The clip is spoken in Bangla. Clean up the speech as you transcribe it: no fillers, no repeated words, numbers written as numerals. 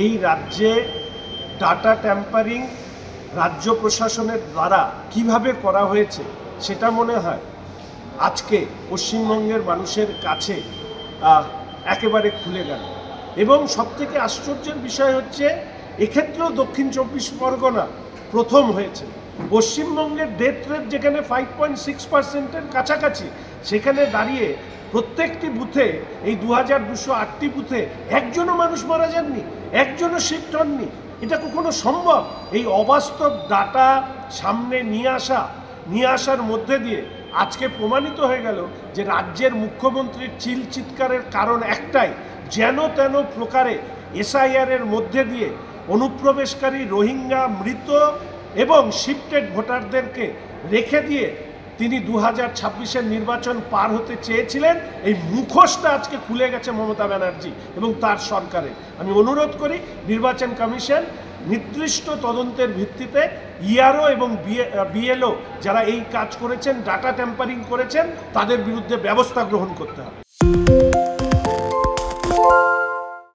এই রাজ্যে ডাটা ট্যাম্পারিং রাজ্য প্রশাসনের দ্বারা কিভাবে করা হয়েছে সেটা মনে হয় আজকে পশ্চিমবঙ্গের মানুষের কাছে একেবারে খুলে গেল। এবং সবথেকে আশ্চর্যের বিষয় হচ্ছে এক্ষেত্রেও দক্ষিণ 24 পরগনা প্রথম হয়েছে। পশ্চিমবঙ্গের ডেথ রেট যেখানে 5.6%-এর কাছাকাছি, সেখানে দাঁড়িয়ে প্রত্যেকটি বুথে এই 2208টি বুথে একজনও মানুষ মারা যাননি, একজনও শিফট হননি। এটা কখনো সম্ভব? এই অবাস্তব ডাটা সামনে নিয়ে আসার মধ্যে দিয়ে আজকে প্রমাণিত হয়ে গেল যে রাজ্যের মুখ্যমন্ত্রীর চিৎকারের কারণ একটাই, যেন তেন প্রকারে এসআইআরের মধ্যে দিয়ে অনুপ্রবেশকারী রোহিঙ্গা, মৃত এবং শিফটেড ভোটারদেরকে রেখে দিয়ে তিনি 2026-এর নির্বাচন পার হতে চেয়েছিলেন। এই মুখোশটা আজকে খুলে গেছে মমতা ব্যানার্জি এবং তার সরকারে। আমি অনুরোধ করি নির্বাচন কমিশন নির্দিষ্ট তদন্তের ভিত্তিতে ইআরও এবং বিএলও যারা এই কাজ করেছেন, ডাটা ট্যাম্পারিং করেছেন, তাদের বিরুদ্ধে ব্যবস্থা গ্রহণ করতে হবে।